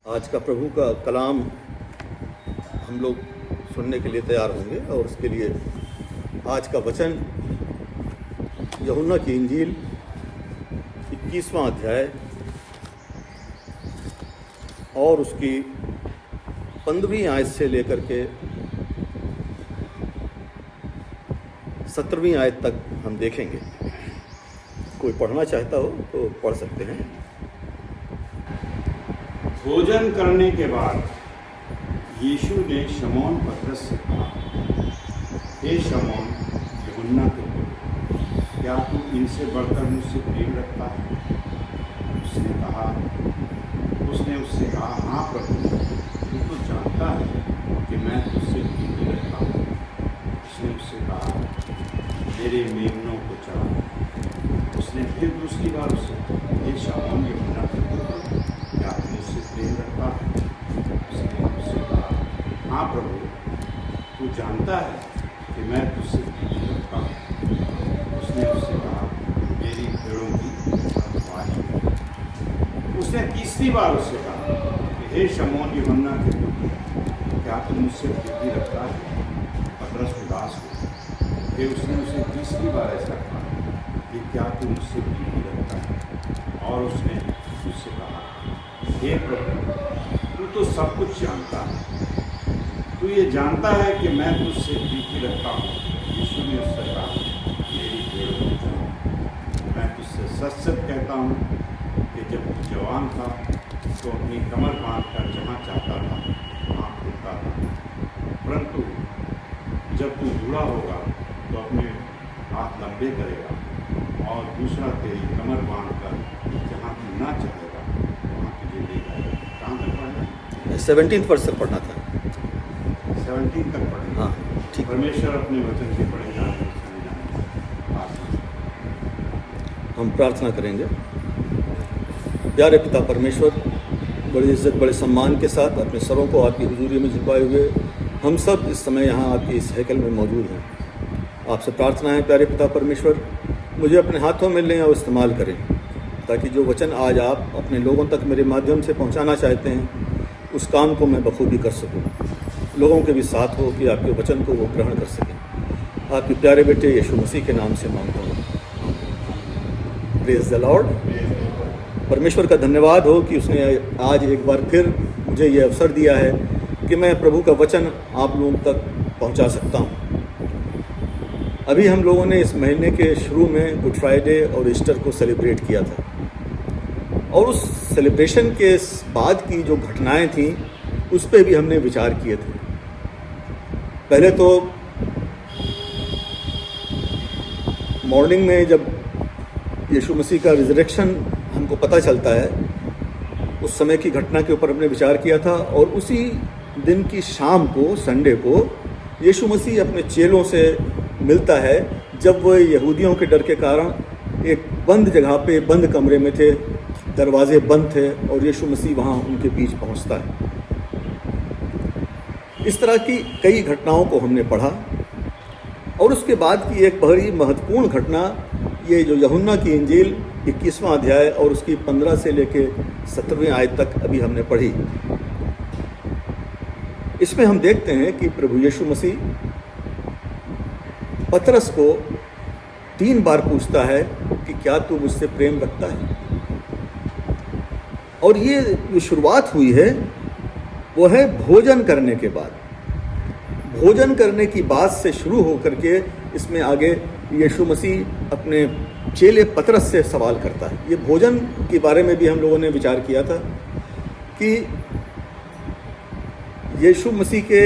आज का प्रभु का कलाम हम लोग सुनने के लिए तैयार होंगे और उसके लिए आज का वचन यूहन्ना की इंजील 21वां अध्याय और उसकी 15वीं आयत से लेकर के 17वीं आयत तक हम देखेंगे। कोई पढ़ना चाहता हो तो पढ़ सकते हैं। भोजन करने के बाद यीशु ने शमौन पतरस से कहा, हे शमौन यूहन्ना के पुत्र, क्या तू इनसे बढ़कर मुझसे प्रेम रखता है? उसने उससे कहा, हाँ प्रभु, तू तो जानता है कि मैं तुझसे प्रीति रखता हूँ। उसने उससे कहा, मेरे मेमनों को चढ़ा। उसने फिर दूसरी बार उससे, हे शमौन यूहन्ना के पुत्र, क्या तू मुझसे प्रेम रखता है? उसने उससे कहा, हाँ प्रभु, तू जानता है कि मैं तुझसे प्रीति रखता हूँ। उसने उससे कहा, मेरी भेड़ों की रखवाली। उसने तीसरी बार उससे कहा कि हे शमौन यूहन्ना के पुत्र, क्या तू मुझसे प्रीति रखता है? पतरस उदास हुआ। फिर उसने उसे तीसरी बार ऐसा कहा कि क्या तू मुझसे प्रीति रखता है? और उसने उससे कहा, हे प्रभु, तू तो सब कुछ जानता है, तू ये जानता है कि मैं तुझसे प्रीति रखता हूँ। यीशु ने उससे कहा, मेरी भेड़ों को चराओ। मैं तुझसे सच सच कहता हूँ कि जब तू जवान था तो अपनी कमर बांध कर जहाँ चाहता था वहाँ रुकता था, परंतु जब तू बूढ़ा होगा तो अपने हाथ लंबे करेगा और दूसरा तेरी कमर बांध कर जहाँ तू ना चाहेगा वहाँ तुझे ले जाएगा। कहाँ तक पढ़ना? 17th वर्ष तक पढ़ना था। 17 तक पढ़ना। हाँ, ठीक। परमेश्वर अपने वचन के पढ़ेगा। हम प्रार्थना करेंगे। प्यारे पिता परमेश्वर, बड़ी इज्जत बड़े सम्मान के साथ अपने सरों को आपकी हुजूरी में झुकाए हुए हम सब इस समय यहाँ आपके इस हैकल में मौजूद हैं। आपसे प्रार्थना है प्यारे पिता परमेश्वर, मुझे अपने हाथों में लें और इस्तेमाल करें, ताकि जो वचन आज आप अपने लोगों तक मेरे माध्यम से पहुँचाना चाहते हैं उस काम को मैं बखूबी कर सकूँ। लोगों के भी साथ हो कि आपके वचन को वो ग्रहण कर सकें। आपके प्यारे बेटे यीशु मसीह के नाम से मांगता हूँ, प्रेज़ द लॉर्ड। परमेश्वर का धन्यवाद हो कि उसने आज एक बार फिर मुझे ये अवसर दिया है कि मैं प्रभु का वचन आप लोगों तक पहुंचा सकता हूं। अभी हम लोगों ने इस महीने के शुरू में गुड फ्राइडे और ईस्टर को सेलिब्रेट किया था, और उस सेलिब्रेशन के बाद की जो घटनाएं थीं उस पर भी हमने विचार किए थे। पहले तो मॉर्निंग में जब यीशु मसीह का रिजरेक्शन हमको पता चलता है, उस समय की घटना के ऊपर हमने विचार किया था, और उसी दिन की शाम को, संडे को, यीशु मसीह अपने चेलों से मिलता है जब वह यहूदियों के डर के कारण एक बंद जगह पे, बंद कमरे में थे, दरवाजे बंद थे, और यीशु मसीह वहाँ उनके बीच पहुँचता है। इस तरह की कई घटनाओं को हमने पढ़ा, और उसके बाद की एक बड़ी महत्वपूर्ण घटना ये जो यूहन्ना की इंजील 21वां अध्याय और उसकी 15 से लेके 17वीं आयत तक अभी हमने पढ़ी। इसमें हम देखते हैं कि प्रभु यीशु मसीह पतरस को 3 बार पूछता है कि क्या तू मुझसे प्रेम रखता है। और ये जो शुरुआत हुई है वो है भोजन करने के बाद। भोजन करने की बात से शुरू होकर के इसमें आगे यीशु मसीह अपने चेले पतरस से सवाल करता है। ये भोजन के बारे में भी हम लोगों ने विचार किया था कि यीशु मसीह के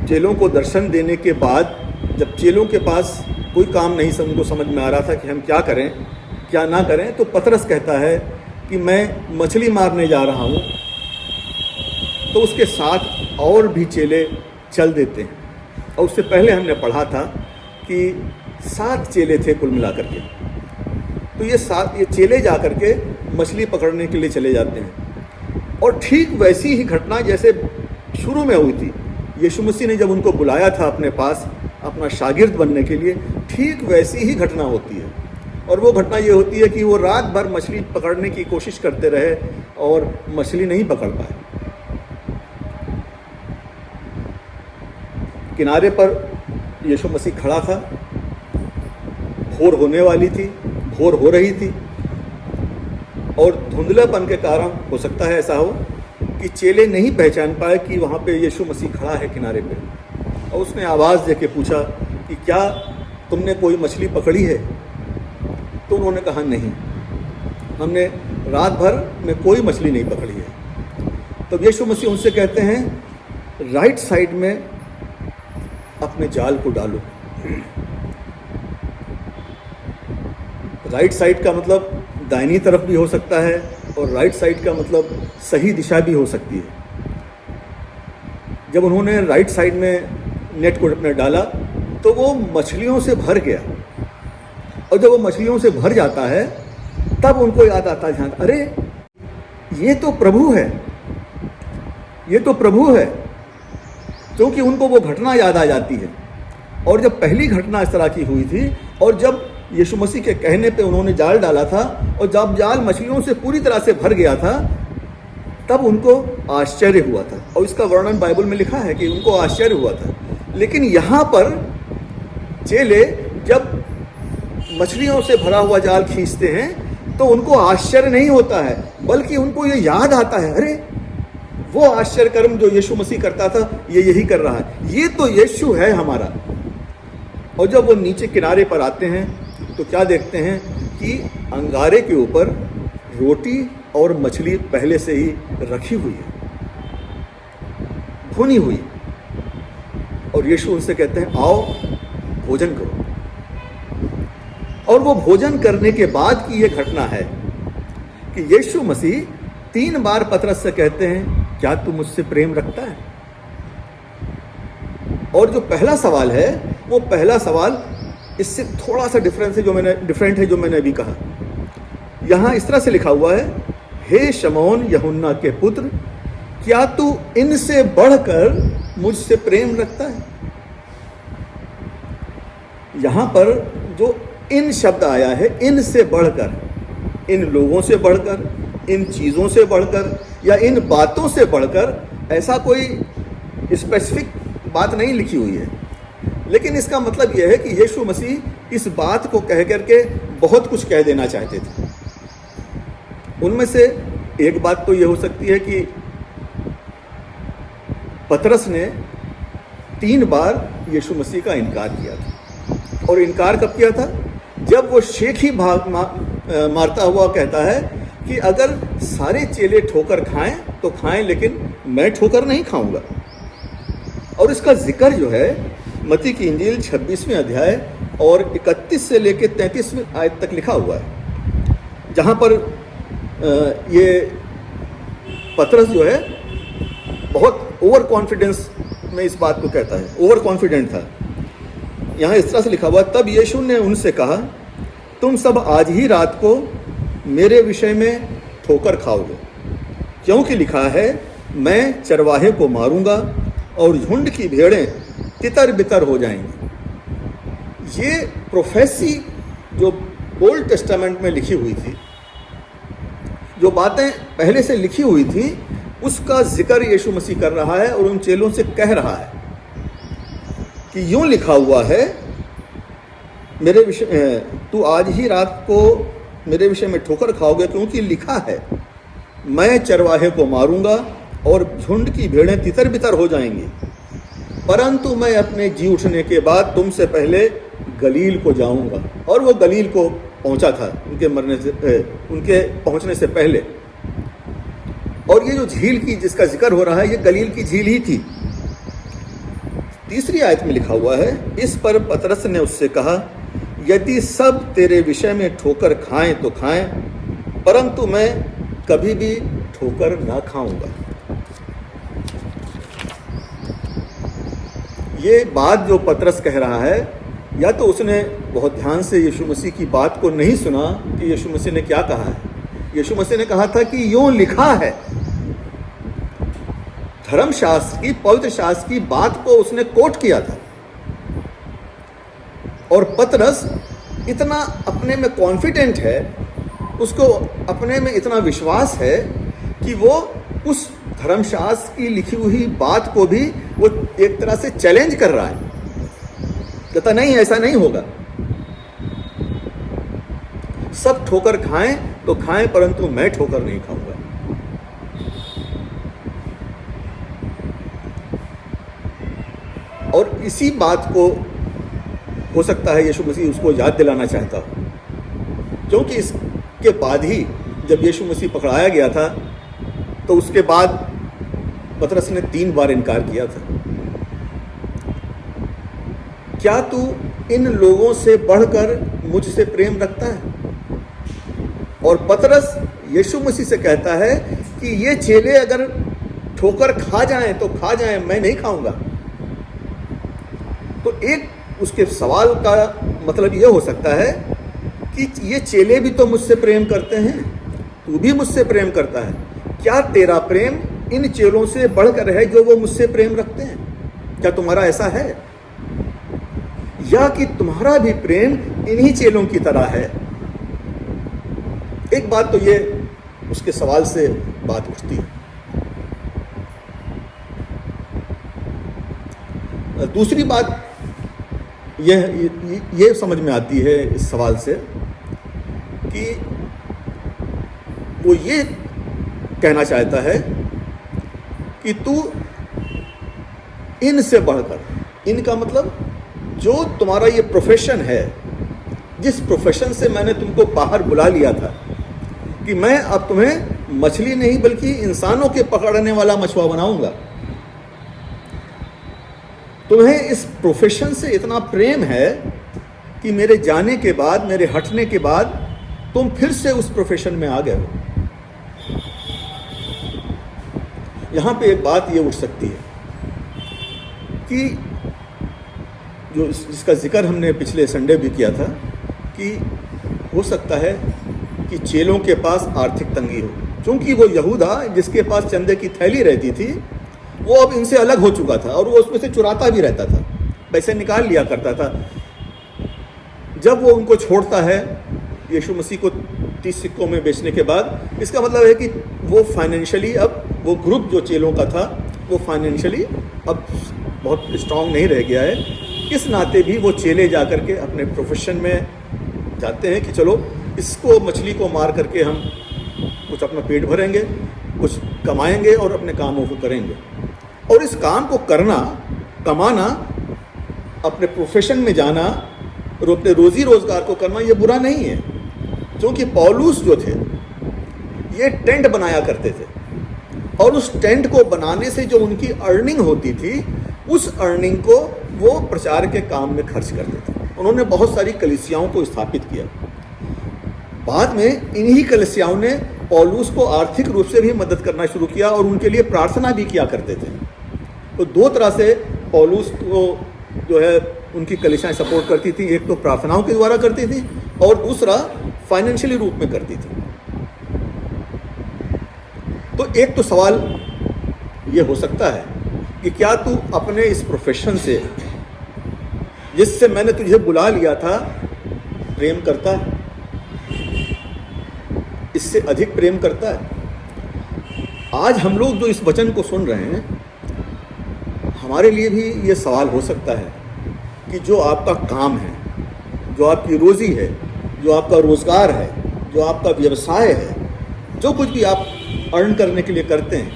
चेलों को दर्शन देने के बाद जब चेलों के पास कोई काम नहीं उनको समझ में आ रहा था कि हम क्या करें क्या ना करें, तो पतरस कहता है कि मैं मछली मारने जा रहा हूँ। तो उसके साथ और भी चेले चल देते हैं, और उससे पहले हमने पढ़ा था कि 7 चेले थे कुल मिलाकर के। तो ये चेले जा कर के मछली पकड़ने के लिए चले जाते हैं, और ठीक वैसी ही घटना जैसे शुरू में हुई थी। यीशु मसीह ने जब उनको बुलाया था अपने पास अपना शागिर्द बनने के लिए, ठीक वैसी ही घटना होती है। और वो घटना ये होती है कि वो रात भर मछली पकड़ने की कोशिश करते रहे और मछली नहीं पकड़ पाए। किनारे पर यीशु मसीह खड़ा था, भोर होने वाली थी, भोर हो रही थी, और धुंधलापन के कारण हो सकता है ऐसा हो कि चेले नहीं पहचान पाए कि वहाँ पे यीशु मसीह खड़ा है किनारे पे। और उसने आवाज़ दे के पूछा कि क्या तुमने कोई मछली पकड़ी है? तो उन्होंने कहा नहीं, हमने रात भर में कोई मछली नहीं पकड़ी है। तो यीशु मसीह उनसे कहते हैं राइट साइड में अपने जाल को डालो। राइट साइड का मतलब दाहिनी तरफ भी हो सकता है और राइट साइड का मतलब सही दिशा भी हो सकती है। जब उन्होंने राइट साइड में नेट को अपने डाला तो वो मछलियों से भर गया, और जब वो मछलियों से भर जाता है तब उनको याद आता है, अरे ये तो प्रभु है, ये तो प्रभु है। क्योंकि उनको वो घटना याद आ जाती है। और जब पहली घटना इस तरह की हुई थी और जब यीशु मसीह के कहने पे उन्होंने जाल डाला था और जब जाल मछलियों से पूरी तरह से भर गया था तब उनको आश्चर्य हुआ था, और इसका वर्णन बाइबल में लिखा है कि उनको आश्चर्य हुआ था। लेकिन यहाँ पर चेले जब मछलियों से भरा हुआ जाल खींचते हैं तो उनको आश्चर्य नहीं होता है, बल्कि उनको ये याद आता है, अरे वो आश्चर्य कर्म जो यीशु मसीह करता था ये यही कर रहा है, ये तो यीशु है हमारा। और जब वो नीचे किनारे पर आते हैं तो क्या देखते हैं कि अंगारे के ऊपर रोटी और मछली पहले से ही रखी हुई है, भुनी हुई। और यीशु उनसे कहते हैं आओ भोजन करो। और वो भोजन करने के बाद की ये घटना है कि यीशु मसीह 3 बार पतरस से कहते हैं क्या तू मुझसे प्रेम रखता है? और जो पहला सवाल है वो पहला सवाल इससे थोड़ा सा डिफरेंट है जो मैंने अभी कहा। यहाँ इस तरह से लिखा हुआ है, हे शमौन यूहन्ना के पुत्र, क्या तू इनसे बढ़कर मुझसे प्रेम रखता है? यहाँ पर जो इन शब्द आया है, इनसे बढ़कर, इन लोगों से बढ़कर, इन चीज़ों से बढ़कर या इन बातों से बढ़कर, ऐसा कोई स्पेसिफिक बात नहीं लिखी हुई है। लेकिन इसका मतलब यह है कि यीशु मसीह इस बात को कह करके बहुत कुछ कह देना चाहते थे। उनमें से एक बात तो यह हो सकती है कि पतरस ने 3 बार यीशु मसीह का इनकार किया था। और इनकार कब किया था? जब वो शेख ही मारता हुआ कहता है कि अगर सारे चेले ठोकर खाएं तो खाएं, लेकिन मैं ठोकर नहीं खाऊंगा। और इसका जिक्र जो है मत्ती की इंजील 26वें अध्याय और 31 से लेकर 33वें आयत तक लिखा हुआ है, जहाँ पर ये पतरस जो है बहुत ओवर कॉन्फिडेंस में इस बात को कहता है, ओवर कॉन्फिडेंट था। यहाँ इस तरह से लिखा हुआ, तब यीशु ने उनसे कहा, तुम सब आज ही रात को मेरे विषय में ठोकर खाओगे, क्योंकि लिखा है, मैं चरवाहे को मारूंगा और झुंड की भेड़ें तितर बितर हो जाएंगी। ये प्रोफेसी जो ओल्ड टेस्टामेंट में लिखी हुई थी, जो बातें पहले से लिखी हुई थी, उसका जिक्र यीशु मसीह कर रहा है और उन चेलों से कह रहा है कि यूं लिखा हुआ है, मेरे विषय तू आज ही रात को मेरे विषय में ठोकर खाओगे, क्योंकि लिखा है, मैं चरवाहे को मारूंगा और झुंड की भेड़ें तितर बितर हो जाएंगी, परंतु मैं अपने जी उठने के बाद तुमसे पहले गलील को जाऊंगा। और वो गलील को पहुंचा था उनके पहुंचने से पहले। और ये जो झील की जिसका जिक्र हो रहा है, ये गलील की झील ही थी। 3री आयत में लिखा हुआ है, इस पर पतरस ने उससे कहा, यदि सब तेरे विषय में ठोकर खाएं तो खाएं, परंतु मैं कभी भी ठोकर ना खाऊंगा। ये बात जो पतरस कह रहा है, या तो उसने बहुत ध्यान से यीशु मसीह की बात को नहीं सुना कि यीशु मसीह ने क्या कहा है। यीशु मसीह ने कहा था कि यूं लिखा है। धर्मशास्त्र की, पवित्र शास्त्र की बात को उसने कोट किया था। और पतरस इतना अपने में कॉन्फिडेंट है, उसको अपने में इतना विश्वास है कि वो उस धर्मशास्त्र की लिखी हुई बात को भी वो एक तरह से चैलेंज कर रहा है, कहता नहीं ऐसा नहीं होगा, सब ठोकर खाएं तो खाएं परंतु मैं ठोकर नहीं खाऊंगा। और इसी बात को हो सकता है यीशु मसीह उसको याद दिलाना चाहता हो, क्योंकि इसके बाद ही जब यीशु मसीह पकड़ाया गया था तो उसके बाद पतरस ने 3 बार इनकार किया था। क्या तू इन लोगों से बढ़कर मुझसे प्रेम रखता है? और पतरस यीशु मसीह से कहता है कि ये चेले अगर ठोकर खा जाएं तो खा जाएं, मैं नहीं खाऊंगा। तो एक उसके सवाल का मतलब ये हो सकता है कि ये चेले भी तो मुझसे प्रेम करते हैं, तू भी मुझसे प्रेम करता है, क्या तेरा प्रेम इन चेलों से बढ़कर है जो वो मुझसे प्रेम रखते हैं? क्या तुम्हारा ऐसा है, या कि तुम्हारा भी प्रेम इन्हीं चेलों की तरह है? एक बात तो ये उसके सवाल से बात उठती है। दूसरी बात ये समझ में आती है इस सवाल से कि वो ये कहना चाहता है कि तू इनसे बढ़कर, इनका मतलब जो तुम्हारा ये प्रोफेशन है, जिस प्रोफेशन से मैंने तुमको बाहर बुला लिया था कि मैं अब तुम्हें मछली नहीं बल्कि इंसानों के पकड़ने वाला मछुआ बनाऊंगा, तुम्हें इस प्रोफेशन से इतना प्रेम है कि मेरे जाने के बाद, मेरे हटने के बाद तुम फिर से उस प्रोफेशन में आ गए हो। यहाँ पे एक बात ये उठ सकती है कि जो जिसका जिक्र हमने पिछले संडे भी किया था कि हो सकता है कि चेलों के पास आर्थिक तंगी हो, क्योंकि वो यहूदा जिसके पास चंदे की थैली रहती थी वो अब इनसे अलग हो चुका था और वो उसमें से चुराता भी रहता था, पैसे निकाल लिया करता था। जब वो उनको छोड़ता है यीशु मसीह को 30 सिक्कों में बेचने के बाद, इसका मतलब है कि वो फाइनेंशियली, अब वो ग्रुप जो चेलों का था वो फाइनेंशियली अब बहुत स्ट्रांग नहीं रह गया है। इस नाते भी वो चेले जा कर के अपने प्रोफेशन में जाते हैं कि चलो इसको, मछली को मार करके हम कुछ अपना पेट भरेंगे, कुछ कमाएंगे और अपने कामों को करेंगे। और इस काम को करना, कमाना, अपने प्रोफेशन में जाना और अपने रोज़ी रोज़गार को करना ये बुरा नहीं है, क्योंकि पौलुस जो थे ये टेंट बनाया करते थे और उस टेंट को बनाने से जो उनकी अर्निंग होती थी उस अर्निंग को वो प्रचार के काम में खर्च करते थे। उन्होंने बहुत सारी कलीसियाओं को स्थापित किया। बाद में इन्हीं कलीसियाओं ने पौलुस को आर्थिक रूप से भी मदद करना शुरू किया और उनके लिए प्रार्थना भी किया करते थे। तो 2 तरह से पौलुस को जो है उनकी कलीसियाएं सपोर्ट करती थी, एक तो प्रार्थनाओं के द्वारा करती थी और दूसरा फाइनेंशियली रूप में करती थी। तो एक तो सवाल ये हो सकता है कि क्या तू अपने इस प्रोफेशन से, जिससे मैंने तुझे बुला लिया था, प्रेम करता है, इससे अधिक प्रेम करता है? आज हम लोग जो इस वचन को सुन रहे हैं, हमारे लिए भी ये सवाल हो सकता है कि जो आपका काम है, जो आपकी रोज़ी है, जो आपका रोज़गार है, जो आपका व्यवसाय है, जो कुछ भी आप अर्न करने के लिए करते हैं,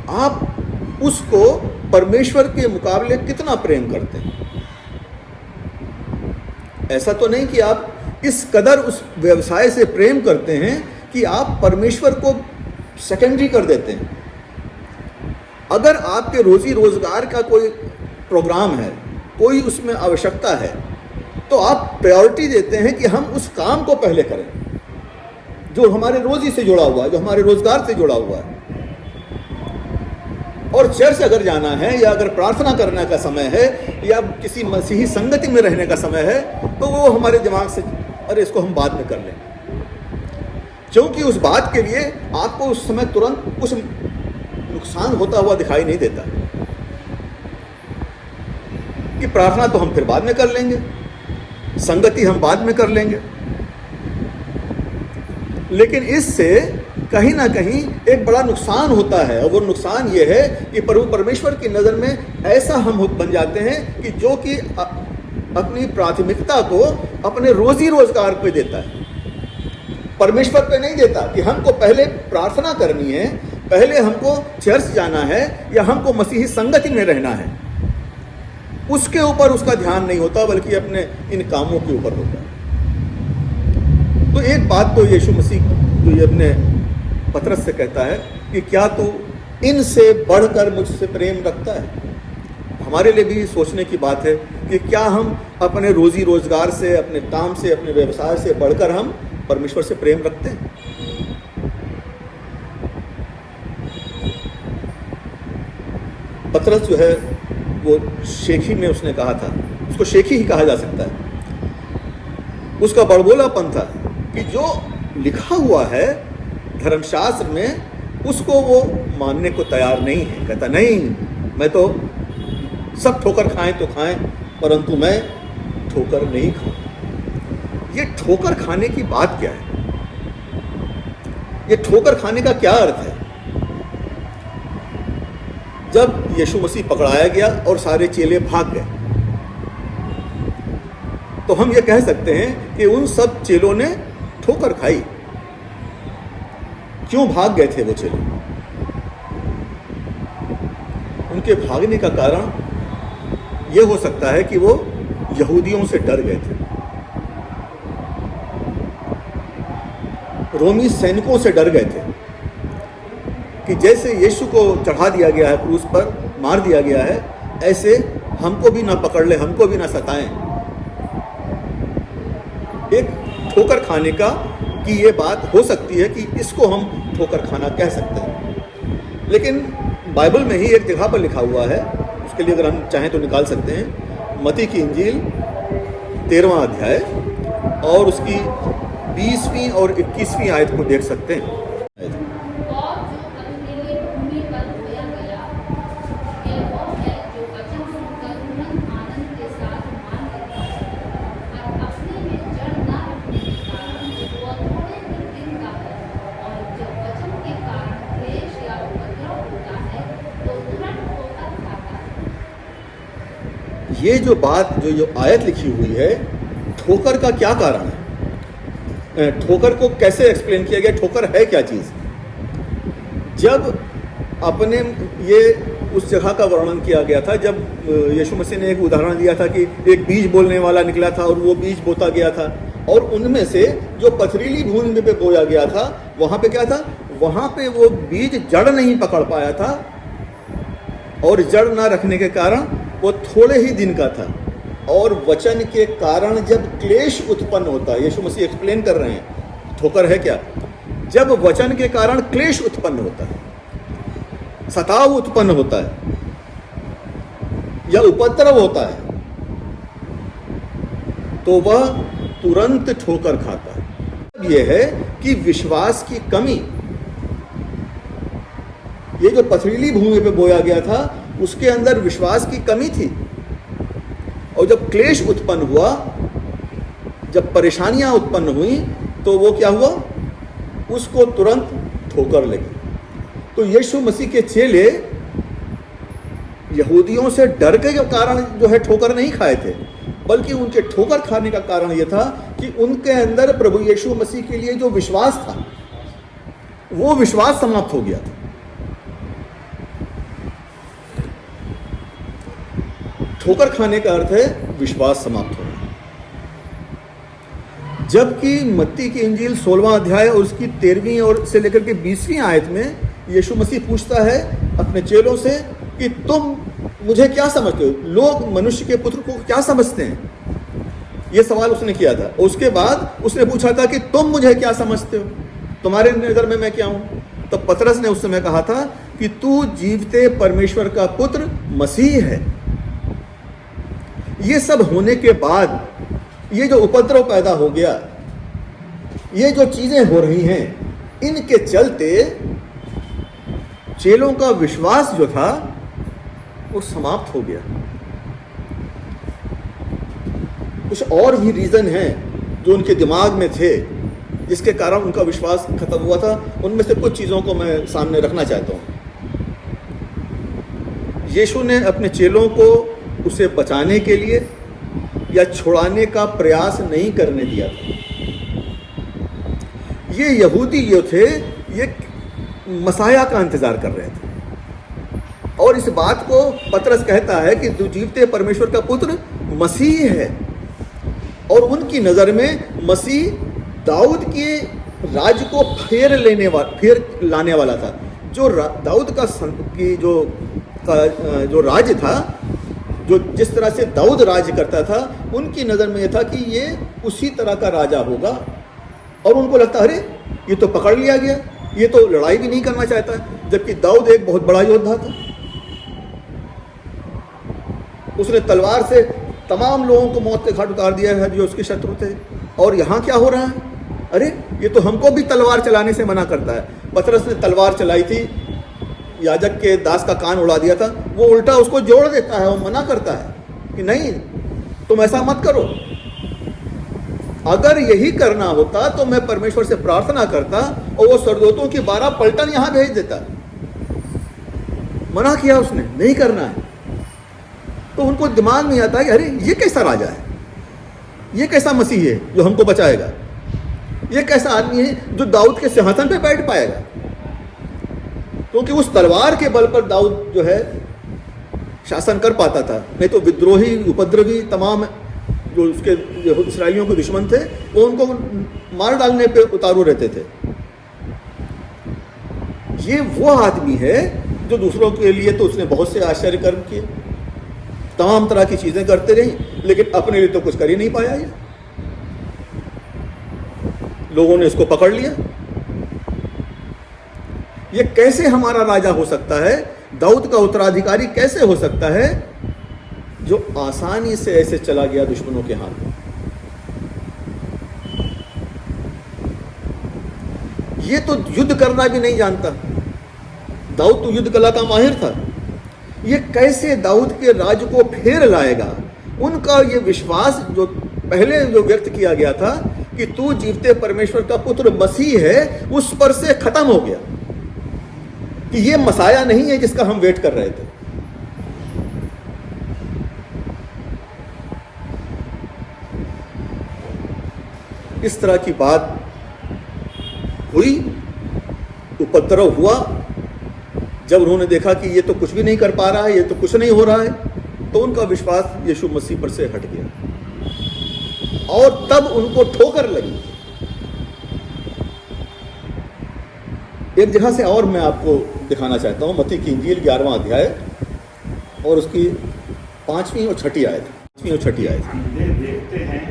आप उसको परमेश्वर के मुकाबले कितना प्रेम करते हैं? ऐसा तो नहीं कि आप इस कदर उस व्यवसाय से प्रेम करते हैं कि आप परमेश्वर को सेकेंडरी कर देते हैं। अगर आपके रोजी रोजगार का कोई प्रोग्राम है, कोई उसमें आवश्यकता है, तो आप प्रायोरिटी देते हैं कि हम उस काम को पहले करें जो हमारे रोजी से जुड़ा हुआ है, जो हमारे रोजगार से जुड़ा हुआ है। और चर्च अगर जाना है या अगर प्रार्थना करने का समय है या किसी मसीही संगति में रहने का समय है, तो वो हमारे दिमाग से, अरे इसको हम बाद में कर लें, क्योंकि उस बात के लिए आपको उस समय तुरंत कुछ नुकसान होता हुआ दिखाई नहीं देता कि प्रार्थना तो हम फिर बाद में कर लेंगे। संगति हम बाद में कर लेंगे। लेकिन इससे कहीं ना कहीं एक बड़ा नुकसान होता है, और वो नुकसान ये है कि प्रभु परमेश्वर की नज़र में ऐसा हम बन जाते हैं कि जो कि अपनी प्राथमिकता को अपने रोजी रोजगार पे देता है, परमेश्वर पे नहीं देता। कि हमको पहले प्रार्थना करनी है, पहले हमको चर्च जाना है, या हमको मसीही संगति में रहना है, उसके ऊपर उसका ध्यान नहीं होता, बल्कि अपने इन कामों के ऊपर होता है। तो एक बात तो यीशु मसीह तो ये अपने पतरस से कहता है कि क्या तू इनसे बढ़कर मुझसे प्रेम रखता है। हमारे लिए भी सोचने की बात है कि क्या हम अपने रोजी रोजगार से, अपने काम से, अपने व्यवसाय से बढ़कर हम परमेश्वर से प्रेम रखते हैं। पतरस जो है वो शेखी में उसने कहा था, उसको शेखी ही कहा जा सकता है। उसका बड़बोलापन था कि जो लिखा हुआ है धर्मशास्त्र में उसको वो मानने को तैयार नहीं है। कहता नहीं, मैं तो सब ठोकर खाएं तो खाएं, परंतु मैं ठोकर नहीं खाऊं। ये ठोकर खाने की बात क्या है? ये ठोकर खाने का क्या अर्थ है? जब यीशु मसीह पकड़ाया गया और सारे चेले भाग गए, तो हम ये कह सकते हैं कि उन सब चेलों ने ठोकर खाई। क्यों भाग गए थे वो चेले? उनके भागने का कारण ये हो सकता है कि वो यहूदियों से डर गए थे, रोमी सैनिकों से डर गए थे कि जैसे यीशु को चढ़ा दिया गया है क्रूस पर, मार दिया गया है, ऐसे हमको भी ना पकड़ ले, हमको भी ना सताएं। एक ठोकर खाने का कि ये बात हो सकती है कि इसको हम ठोकर खाना कह सकते हैं। लेकिन बाइबल में ही एक जगह पर लिखा हुआ है, उसके लिए अगर हम चाहें तो निकाल सकते हैं। मत्ती की इंजील 13वां अध्याय और उसकी 20वीं और 21वीं आयत को देख सकते हैं। ये जो बात जो आयत लिखी हुई है, ठोकर का क्या कारण है? ठोकर को कैसे एक्सप्लेन किया गया? ठोकर है क्या चीज़? जब अपने ये उस जगह का वर्णन किया गया था, जब यीशु मसीह ने एक उदाहरण दिया था कि एक बीज बोलने वाला निकला था और वो बीज बोता गया था, और उनमें से जो पथरीली भूमि पे बोया गया था, वहाँ पे क्या था? वहाँ पे वो बीज जड़ नहीं पकड़ पाया था, और जड़ ना रखने के कारण वो थोड़े ही दिन का था। और वचन के कारण जब क्लेश उत्पन्न होता है, यीशु मसीह एक्सप्लेन कर रहे हैं ठोकर है क्या? जब वचन के कारण क्लेश उत्पन्न होता है, सताव उत्पन्न होता है या उपद्रव होता है, तो वह तुरंत ठोकर खाता है। यह है कि विश्वास की कमी, ये जो पथरीली भूमि पे बोया गया था उसके अंदर विश्वास की कमी थी, और जब क्लेश उत्पन्न हुआ, जब परेशानियां उत्पन्न हुई, तो वो क्या हुआ? उसको तुरंत ठोकर लगी। तो यीशु मसीह के चेले यहूदियों से डर के कारण जो है ठोकर नहीं खाए थे, बल्कि उनके ठोकर खाने का कारण यह था कि उनके अंदर प्रभु यीशु मसीह के लिए जो विश्वास था, वो विश्वास समाप्त हो गया था। ठोकर खाने का अर्थ है विश्वास समाप्त होना। जबकि मत्ती की इंजील 16वां अध्याय और उसकी 13वीं और से लेकर के 20वीं आयत में यीशु मसीह पूछता है अपने चेलों से कि तुम मुझे क्या समझते हो? लोग मनुष्य के पुत्र को क्या समझते हैं? ये सवाल उसने किया था। उसके बाद उसने पूछा था कि तुम मुझे क्या समझते हो? तुम्हारे नजर में मैं क्या हूं? तो पतरस ने उस समय कहा था कि तू जीवते परमेश्वर का पुत्र मसीह है। ये सब होने के बाद ये जो उपद्रव पैदा हो गया, ये जो चीजें हो रही हैं, इनके चलते चेलों का विश्वास जो था वो समाप्त हो गया। कुछ और भी रीज़न हैं जो उनके दिमाग में थे जिसके कारण उनका विश्वास खत्म हुआ था। उनमें से कुछ चीज़ों को मैं सामने रखना चाहता हूँ। यीशु ने अपने चेलों को उसे बचाने के लिए या छुड़ाने का प्रयास नहीं करने दिया था। ये यहूदी जो थे ये मसाया का इंतज़ार कर रहे थे और इस बात को पतरस कहता है कि जो जीवते परमेश्वर का पुत्र मसीह है और उनकी नज़र में मसीह दाऊद के राज को फेर लाने वाला था। जो दाऊद की जो राज था, जो जिस तरह से दाऊद राज करता था, उनकी नज़र में यह था कि ये उसी तरह का राजा होगा। और उनको लगता अरे ये तो पकड़ लिया गया, ये तो लड़ाई भी नहीं करना चाहता, जबकि दाऊद एक बहुत बड़ा योद्धा था। उसने तलवार से तमाम लोगों को मौत के घाट उतार दिया है जो उसके शत्रु थे। और यहाँ क्या हो रहा है, अरे ये तो हमको भी तलवार चलाने से मना करता है। पतरस ने तलवार चलाई थी, याजक के दास का कान उड़ा दिया था, वो उल्टा उसको जोड़ देता है, वो मना करता है कि नहीं तुम ऐसा मत करो। अगर यही करना होता तो मैं परमेश्वर से प्रार्थना करता और वो सरदूतों की 12 पलटन यहाँ भेज देता। मना किया उसने, नहीं करना है। तो उनको दिमाग में आता है कि अरे ये कैसा राजा है, ये कैसा मसीह है जो हमको बचाएगा, ये कैसा आदमी है जो दाऊद के सिंहासन पे बैठ पाएगा। क्योंकि उस तलवार के बल पर दाऊद जो है शासन कर पाता था, नहीं तो विद्रोही उपद्रवी तमाम जो उसके इस्राएलियों के दुश्मन थे वो उनको मार डालने पे उतारू रहते थे। ये वो आदमी है जो दूसरों के लिए तो उसने बहुत से आश्चर्य कर्म किए, तमाम तरह की चीजें करते रही, लेकिन अपने लिए तो कुछ कर ही नहीं पाया। ये लोगों ने इसको पकड़ लिया। ये कैसे हमारा राजा हो सकता है, दाऊद का उत्तराधिकारी कैसे हो सकता है जो आसानी से ऐसे चला गया दुश्मनों के हाथ में। ये तो युद्ध करना भी नहीं जानता, दाऊद तो युद्ध कला का माहिर था। ये कैसे दाऊद के राज को फेर लाएगा। उनका ये विश्वास जो पहले जो व्यक्त किया गया था कि तू जीवते परमेश्वर का पुत्र मसीह है, उस पर से खत्म हो गया कि ये मसाया नहीं है जिसका हम वेट कर रहे थे। इस तरह की बात हुई, उपद्रव हुआ। जब उन्होंने देखा कि ये तो कुछ भी नहीं कर पा रहा है, ये तो कुछ नहीं हो रहा है, तो उनका विश्वास यीशु मसीह पर से हट गया और तब उनको ठोकर लगी। एक जगह से और मैं आपको दिखाना चाहता हूं, मत्ती की इंजील 11वां अध्याय और उसकी 5वीं और 6ठी आयत। 5वीं और 6ठी आयत। अंधे देखते हैं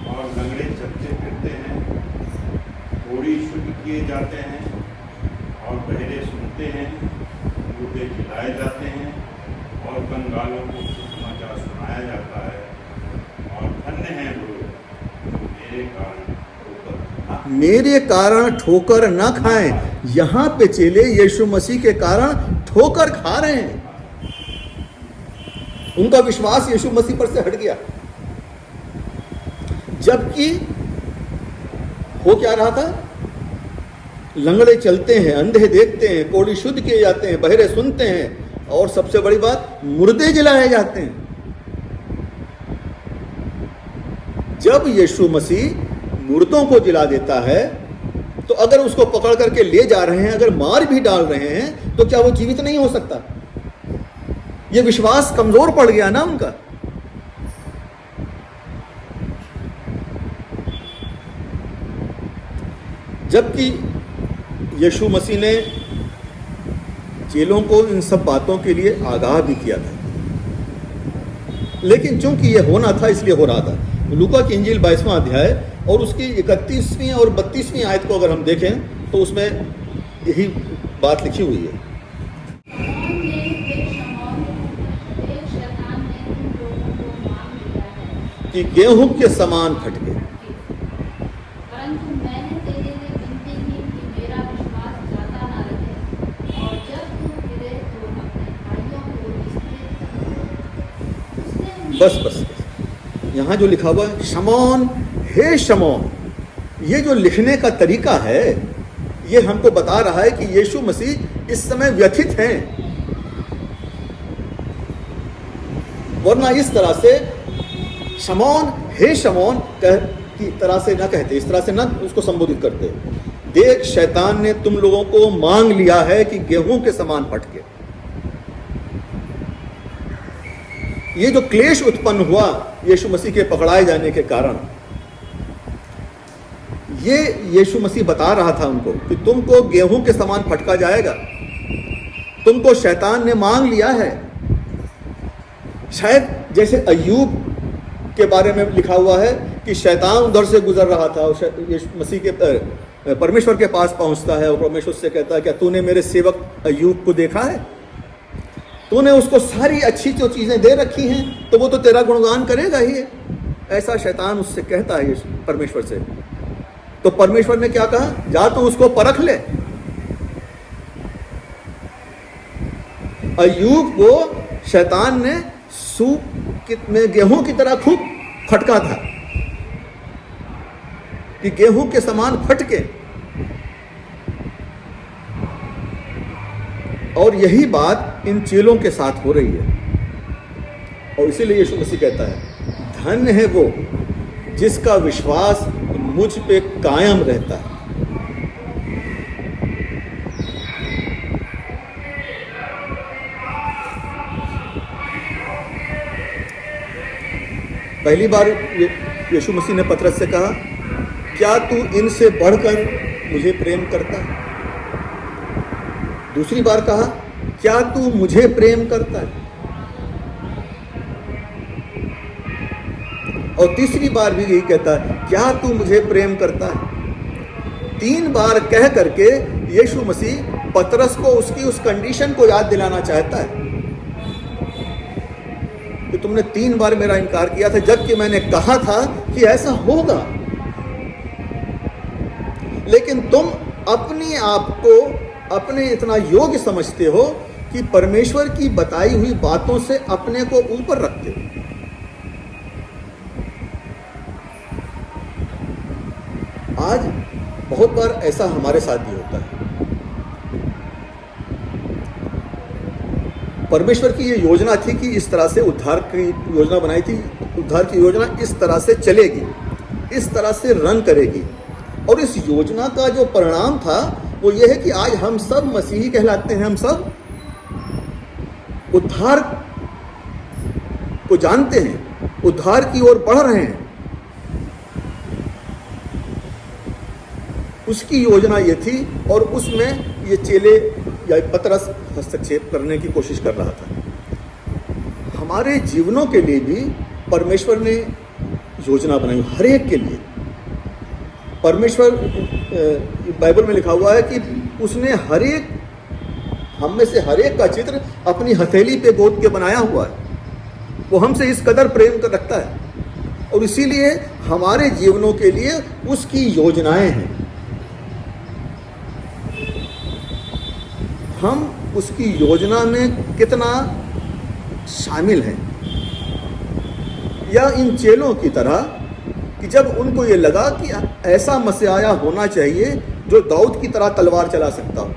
और लंगड़े चलते फिरते हैं, कोढ़ी शुद्ध किए जाते हैं और बहरे सुनते हैं, मुर्दे खिलाए जाते हैं और कंगालों को समाचार सुनाया जाता है। और धन्य हैं वो जो मेरे कारण ठोकर न खाएं। यहां पे चेले यीशु मसीह के कारण ठोकर खा रहे हैं। उनका विश्वास यीशु मसीह पर से हट गया, जबकि हो क्या रहा था, लंगड़े चलते हैं, अंधे देखते हैं, कोढ़ी शुद्ध किए जाते हैं, बहरे सुनते हैं और सबसे बड़ी बात मुर्दे जलाए जाते हैं। जब यीशु मसीह मुर्दों को जिला देता है तो अगर उसको पकड़ करके ले जा रहे हैं, अगर मार भी डाल रहे हैं, तो क्या वो जीवित नहीं हो सकता? ये विश्वास कमजोर पड़ गया ना उनका। जबकि यीशु मसीह ने चेलों को इन सब बातों के लिए आगाह भी किया था, लेकिन चूंकि यह होना था इसलिए हो रहा था। लूका की इंजील 22वां अध्याय और उसकी 31वीं और 32वीं आयत को अगर हम देखें तो उसमें यही बात लिखी हुई है कि गेहूं के समान फट गए। परंतु मैंने तेरे लिए विनती की कि मेरा विश्वास जाता न रहे, और जब तू फिरे तो अपने भाइयों को बस यहाँ जो लिखा हुआ है शमौन, हे शमौन, ये जो लिखने का तरीका है ये हमको बता रहा है कि यीशु मसीह इस समय व्यथित हैं। वरना इस तरह से शमौन, हे शमौन की तरह से ना कहते, इस तरह से ना उसको संबोधित करते। देख, शैतान ने तुम लोगों को मांग लिया है कि गेहूं के समान फटके। ये जो क्लेश उत्पन्न हुआ यीशु मसीह के पकड़ाए जाने के कारण, ये यीशु मसीह बता रहा था उनको कि तुमको गेहूं के समान फटका जाएगा, तुमको शैतान ने मांग लिया है। शायद जैसे अय्यूब के बारे में लिखा हुआ है कि शैतान उधर से गुजर रहा था, यीशु मसीह के परमेश्वर के पास पहुंचता है और परमेश्वर से कहता है, क्या तूने मेरे सेवक अय्यूब को देखा है? तूने उसको सारी अच्छी जो चीजें दे रखी हैं, तो वो तो तेरा गुणगान करेगा ही। ऐसा शैतान उससे कहता है परमेश्वर से। तो परमेश्वर ने क्या कहा? जा तू उसको परख ले। अय्यूब को शैतान ने सूप में गेहूं की तरह खूब फटका था कि गेहूं के समान फटके। और यही बात इन चेलों के साथ हो रही है। और इसीलिए यीशु मसीह कहता है, धन्य है वो जिसका विश्वास मुझ पे कायम रहता है। पहली बार यीशु मसीह ने पतरस से कहा, क्या तू इनसे बढ़कर मुझे प्रेम करता है? दूसरी बार कहा, क्या तू मुझे प्रेम करता है? और तीसरी बार भी यही कहता है, क्या तू मुझे प्रेम करता है? 3 बार कह करके यीशु मसीह पतरस को उसकी उस कंडीशन को याद दिलाना चाहता है कि तुमने 3 बार मेरा इनकार किया था, जबकि मैंने कहा था कि ऐसा होगा। लेकिन तुम अपने आप को अपने इतना योग्य समझते हो कि परमेश्वर की बताई हुई बातों से अपने को ऊपर रखते हो। आज बहुत बार ऐसा हमारे साथ भी होता है। परमेश्वर की ये योजना थी कि इस तरह से उद्धार की योजना बनाई थी, उद्धार की योजना इस तरह से चलेगी, इस तरह से रन करेगी। और इस योजना का जो परिणाम था वो ये है कि आज हम सब मसीही कहलाते हैं। हम सब उद्धार को जानते हैं, उद्धार की ओर बढ़ रहे हैं। उसकी योजना ये थी और उसमें ये चेले या पतरस हस्तक्षेप करने की कोशिश कर रहा था। हमारे जीवनों के लिए भी परमेश्वर ने योजना बनाई, हर एक के लिए। परमेश्वर बाइबल में लिखा हुआ है कि उसने हर एक, हम में से हर एक का चित्र अपनी हथेली पे गोद के बनाया हुआ है। वो हमसे इस कदर प्रेम कर रखता है और इसीलिए हमारे जीवनों के लिए उसकी योजनाएं हैं। हम उसकी योजना में कितना शामिल हैं, या इन चेलों की तरह कि जब उनको ये लगा कि ऐसा मसीहा होना चाहिए जो दाऊद की तरह तलवार चला सकता हो,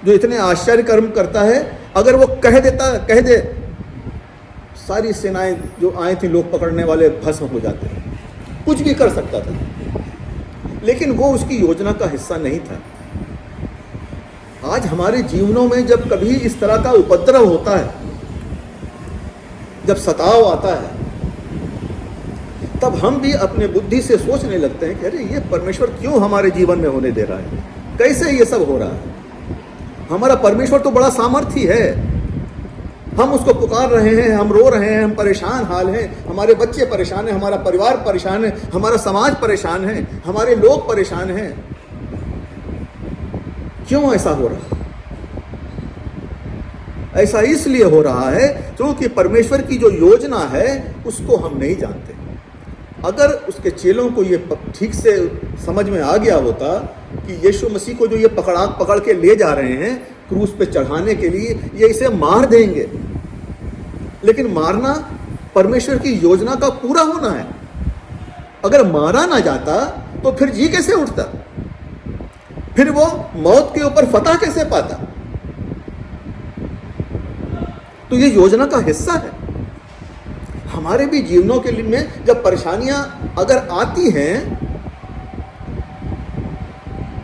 जो इतने आश्चर्य कर्म करता है, अगर वो कह दे, सारी सेनाएं जो आई थी लोग पकड़ने वाले भस्म हो जाते हैं। कुछ भी कर सकता था, लेकिन वो उसकी योजना का हिस्सा नहीं था। आज हमारे जीवनों में जब कभी इस तरह का उपद्रव होता है, जब सताव आता है, तब हम भी अपने बुद्धि से सोचने लगते हैं कि अरे ये परमेश्वर क्यों हमारे जीवन में होने दे रहा है, कैसे ये सब हो रहा है। हमारा परमेश्वर तो बड़ा सामर्थी है, हम उसको पुकार रहे हैं, हम रो रहे हैं, हम परेशान हाल हैं, हमारे बच्चे परेशान हैं, हमारा परिवार परेशान है, हमारा समाज परेशान है, हमारे लोग परेशान हैं। क्यों ऐसा हो रहा है? ऐसा इसलिए हो रहा है क्योंकि परमेश्वर की जो योजना है उसको हम नहीं जानते। अगर उसके चेलों को ये ठीक से समझ में आ गया होता कि यीशु मसीह को जो ये पकड़ के ले जा रहे हैं क्रूस पे चढ़ाने के लिए, ये इसे मार देंगे, लेकिन मारना परमेश्वर की योजना का पूरा होना है। अगर मारा ना जाता तो फिर जी कैसे उठता, फिर वो मौत के ऊपर फतह कैसे पाता। तो ये योजना का हिस्सा है। हमारे भी जीवनों के लिए में जब परेशानियां अगर आती हैं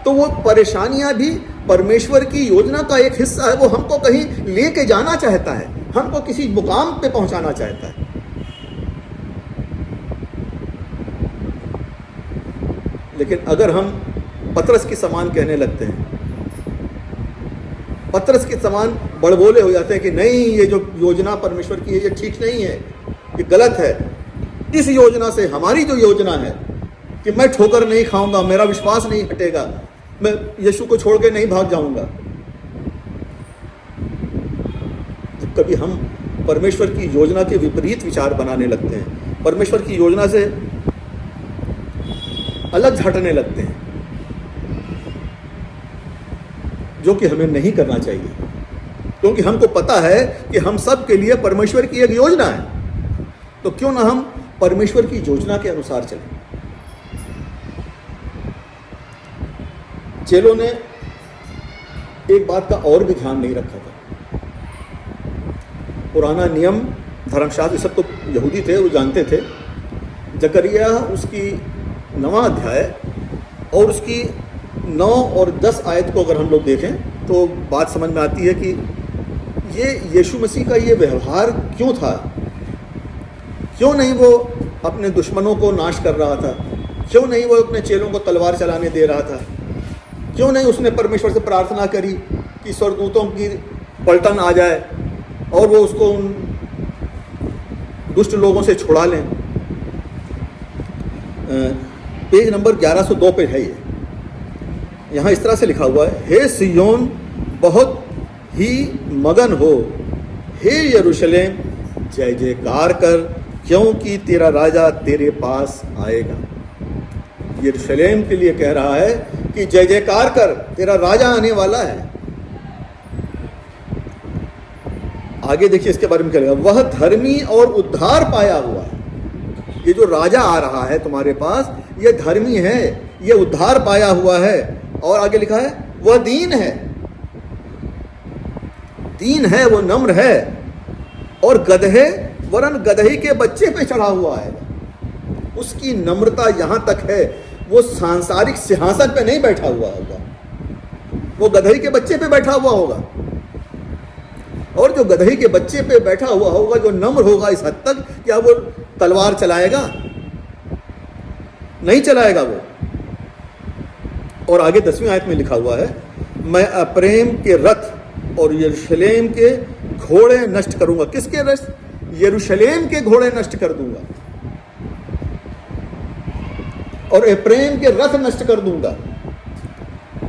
तो वो परेशानियां भी परमेश्वर की योजना का एक हिस्सा है। वो हमको कहीं लेके जाना चाहता है, हमको किसी मुकाम पे पहुंचाना चाहता है। लेकिन अगर हम पतरस के समान कहने लगते हैं, पतरस के समान बड़बोले हो जाते हैं कि नहीं, ये जो योजना परमेश्वर की है ये ठीक नहीं है, ये गलत है। इस योजना से हमारी जो योजना है कि मैं ठोकर नहीं खाऊंगा, मेरा विश्वास नहीं हटेगा, मैं यीशु को छोड़ के नहीं भाग जाऊंगा। जब कभी हम परमेश्वर की योजना के विपरीत विचार बनाने लगते हैं, परमेश्वर की योजना से अलग हटने लगते हैं, जो कि हमें नहीं करना चाहिए, क्योंकि हमको पता है कि हम सब के लिए परमेश्वर की एक योजना है। तो क्यों ना हम परमेश्वर की योजना के अनुसार चलें। चेलों ने एक बात का और भी ध्यान नहीं रखा था। पुराना नियम, धर्मशास्त्र, सब तो यहूदी थे, वो जानते थे। जकरिया उसकी 9वां अध्याय और उसकी 9 और 10 आयत को अगर हम लोग देखें तो बात समझ में आती है कि ये यीशु मसीह का ये व्यवहार क्यों था। क्यों नहीं वो अपने दुश्मनों को नाश कर रहा था, क्यों नहीं वो अपने चेलों को तलवार चलाने दे रहा था, क्यों नहीं उसने परमेश्वर से प्रार्थना करी कि स्वर्गदूतों की पलटन आ जाए और वो उसको उन दुष्ट लोगों से छुड़ा लें। पेज नंबर 1102 पे है ये। यहाँ इस तरह से लिखा हुआ है, हे सिय्योन बहुत ही मगन हो, हे यरूशलेम जय जयकार कर, क्योंकि तेरा राजा तेरे पास आएगा। यरूशलेम के लिए कह रहा है कि जय जयकार कर, तेरा राजा आने वाला है। आगे देखिए इसके बारे में क्या लिखा, वह धर्मी और उद्धार पाया हुआ है। ये जो राजा आ रहा है तुम्हारे पास, ये धर्मी है, ये उद्धार पाया हुआ है। और आगे लिखा है वह दीन है, दीन है, वो नम्र है, और गदहे वरन गदही के बच्चे पे चढ़ा हुआ है। उसकी नम्रता यहां तक है, वो सांसारिक सिंहासन पे नहीं बैठा हुआ होगा, वो गदही के बच्चे पे बैठा हुआ होगा। और जो गदही के बच्चे पे बैठा हुआ होगा, जो नम्र होगा इस हद तक, क्या वो तलवार चलाएगा? नहीं चलाएगा वो। और आगे 10वीं आयत में लिखा हुआ है, मैं अप्रेम के रथ और यरूशलेम के घोड़े नष्ट करूंगा। किसके रथ? यरूशलेम के घोड़े नष्ट कर दूंगा और एप्रेम के रथ नष्ट कर दूंगा,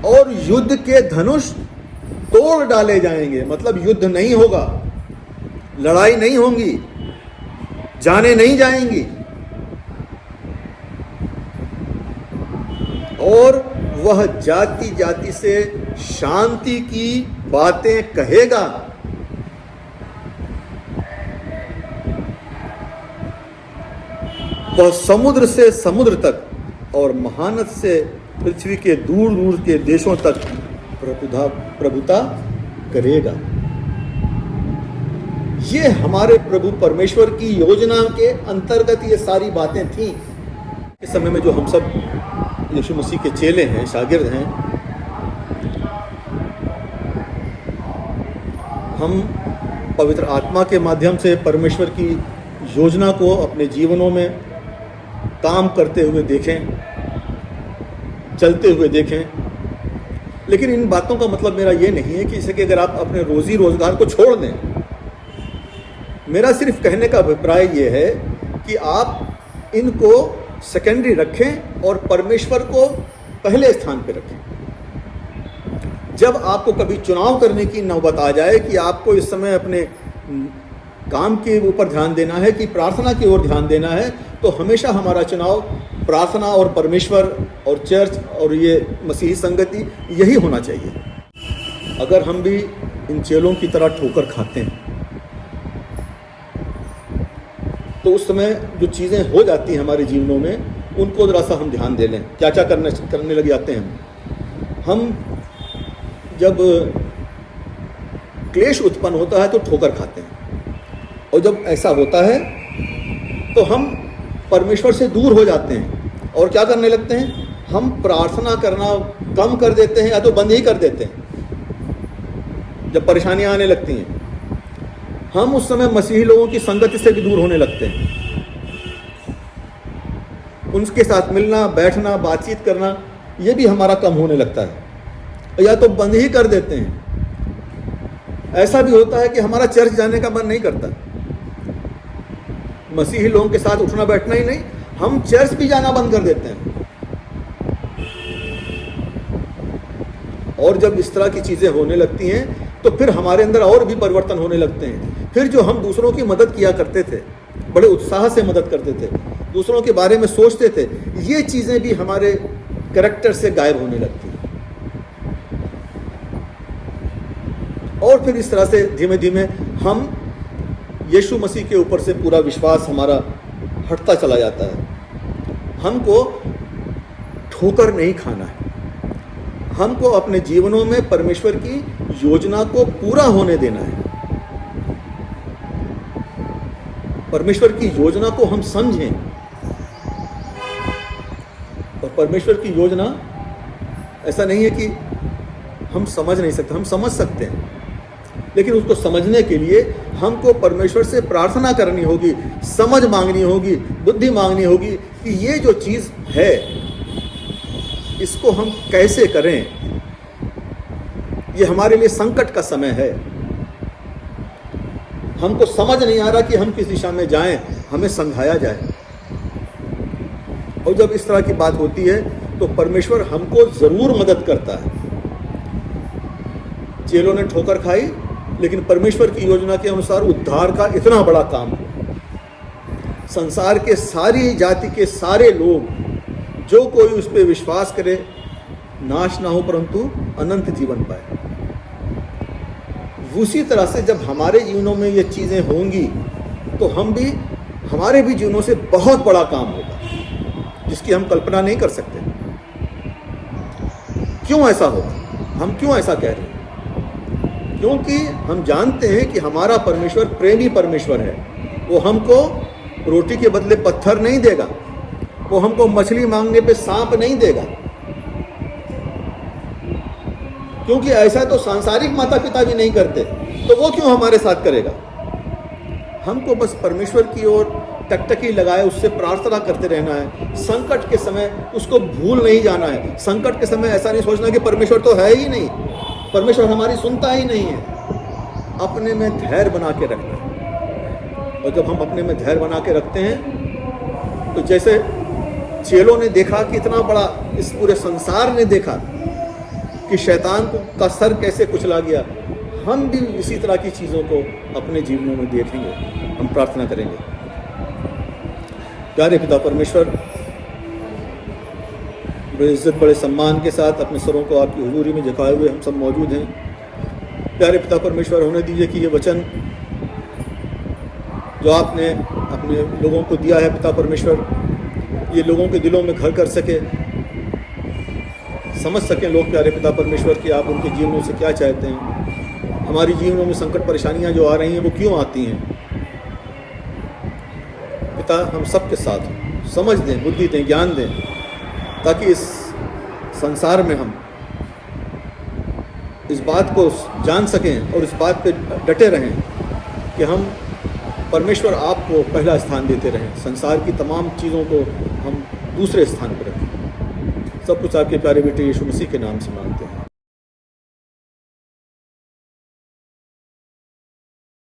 और युद्ध के धनुष तोड़ डाले जाएंगे। मतलब युद्ध नहीं होगा, लड़ाई नहीं होंगी, जाने नहीं जाएंगी, और वह जाति जाति से शांति की बातें कहेगा। वह समुद्र से समुद्र तक और महानद से पृथ्वी के दूर दूर के देशों तक प्रभुता करेगा। ये हमारे प्रभु परमेश्वर की योजना के अंतर्गत ये सारी बातें थीं। इस समय में जो हम सब यीशु मसीह के चेले हैं, शागिर्द हैं, हम पवित्र आत्मा के माध्यम से परमेश्वर की योजना को अपने जीवनों में काम करते हुए देखें, चलते हुए देखें। लेकिन इन बातों का मतलब मेरा ये नहीं है कि जैसे कि अगर आप अपने रोजी रोजगार को छोड़ दें। मेरा सिर्फ कहने का अभिप्राय ये है कि आप इनको सेकेंडरी रखें और परमेश्वर को पहले स्थान पे रखें। जब आपको कभी चुनाव करने की नौबत आ जाए कि आपको इस समय अपने काम के ऊपर ध्यान देना है कि प्रार्थना की ओर ध्यान देना है, तो हमेशा हमारा चुनाव प्रार्थना और परमेश्वर और चर्च और ये मसीही संगति यही होना चाहिए। अगर हम भी इन चेलों की तरह ठोकर खाते हैं तो उस समय जो चीज़ें हो जाती हैं हमारे जीवनों में, उनको ज़रा सा हम ध्यान दे लें। क्या क्या करने लग जाते हैं हम। जब क्लेश उत्पन्न होता है तो ठोकर खाते हैं, और जब ऐसा होता है तो हम परमेश्वर से दूर हो जाते हैं और क्या करने लगते हैं, हम प्रार्थना करना कम कर देते हैं या तो बंद ही कर देते हैं। जब परेशानियां आने लगती हैं, हम उस समय मसीही लोगों की संगति से भी दूर होने लगते हैं। उनके साथ मिलना, बैठना, बातचीत करना, ये भी हमारा कम होने लगता है, या तो बंद ही कर देते हैं। ऐसा भी होता है कि हमारा चर्च जाने का मन नहीं करता, मसीही लोगों के साथ उठना बैठना ही नहीं, हम चर्च भी जाना बंद कर देते हैं। और जब इस तरह की चीज़ें होने लगती हैं तो फिर हमारे अंदर और भी परिवर्तन होने लगते हैं। फिर जो हम दूसरों की मदद किया करते थे, बड़े उत्साह से मदद करते थे, दूसरों के बारे में सोचते थे, ये चीज़ें भी हमारे कैरेक्टर से गायब होने लगती हैं। और फिर इस तरह से धीमे धीमे हम यीशु मसीह के ऊपर से पूरा विश्वास हमारा हटता चला जाता है। हमको ठोकर नहीं खाना है, हमको अपने जीवनों में परमेश्वर की योजना को पूरा होने देना है। परमेश्वर की योजना को हम समझें, और परमेश्वर की योजना ऐसा नहीं है कि हम समझ नहीं सकते, हम समझ सकते हैं, लेकिन उसको समझने के लिए हमको परमेश्वर से प्रार्थना करनी होगी, समझ मांगनी होगी, बुद्धि मांगनी होगी कि ये जो चीज़ है इसको हम कैसे करें। ये हमारे लिए संकट का समय है, हमको समझ नहीं आ रहा कि हम किस दिशा में जाएं, हमें समझाया जाए। और जब इस तरह की बात होती है तो परमेश्वर हमको ज़रूर मदद करता है। चेलों ने ठोकर खाई, लेकिन परमेश्वर की योजना के अनुसार उद्धार का इतना बड़ा काम हुआ। संसार के सारी जाति के सारे लोग, जो कोई उस पर विश्वास करे, नाश ना हो परंतु अनंत जीवन पाए। उसी तरह से जब हमारे जीवनों में ये चीज़ें होंगी तो हमारे भी जीवनों से बहुत बड़ा काम होगा, जिसकी हम कल्पना नहीं कर सकते। क्यों ऐसा होगा? हम क्यों ऐसा कह रहे हैं? क्योंकि हम जानते हैं कि हमारा परमेश्वर प्रेमी परमेश्वर है। वो हमको रोटी के बदले पत्थर नहीं देगा, वो हमको मछली मांगने पे सांप नहीं देगा, क्योंकि ऐसा तो सांसारिक माता पिता भी नहीं करते, तो वो क्यों हमारे साथ करेगा? हमको बस परमेश्वर की ओर टकटकी लगाए उससे प्रार्थना करते रहना है। संकट के समय उसको भूल नहीं जाना है। संकट के समय ऐसा नहीं सोचना कि परमेश्वर तो है ही नहीं, परमेश्वर हमारी सुनता ही नहीं है। अपने में धैर्य बना के रखना है। और जब हम अपने में धैर्य बना के रखते हैं तो जैसे चेलों ने देखा कि इतना बड़ा, इस पूरे संसार ने देखा कि शैतान का सर कैसे कुचला गया, हम भी इसी तरह की चीज़ों को अपने जीवनों में देखेंगे। हम प्रार्थना करेंगे। प्यारे पिता परमेश्वर, बड़े इज्जत बड़े सम्मान के साथ अपने सरों को आपकी हुजूरी में झुकाए हुए हम सब मौजूद हैं। प्यारे पिता परमेश्वर, होने दीजिए कि ये वचन जो आपने अपने लोगों को दिया है पिता परमेश्वर, ये लोगों के दिलों में घर कर सके, समझ सकें लोग प्यारे पिता परमेश्वर कि आप उनके जीवनों से क्या चाहते हैं। हमारी जीवनों में संकट परेशानियां जो आ रही हैं वो क्यों आती हैं। पिता हम सब के साथ हों, समझ दें, बुद्धि दें, ज्ञान दें, ताकि इस संसार में हम इस बात को जान सकें और इस बात पे डटे रहें कि हम परमेश्वर आपको पहला स्थान देते रहें, संसार की तमाम चीज़ों को हम दूसरे स्थान पर रखें। सब कुछ आपके प्यारे बेटे यीशु मसीह के नाम से मांगते हैं।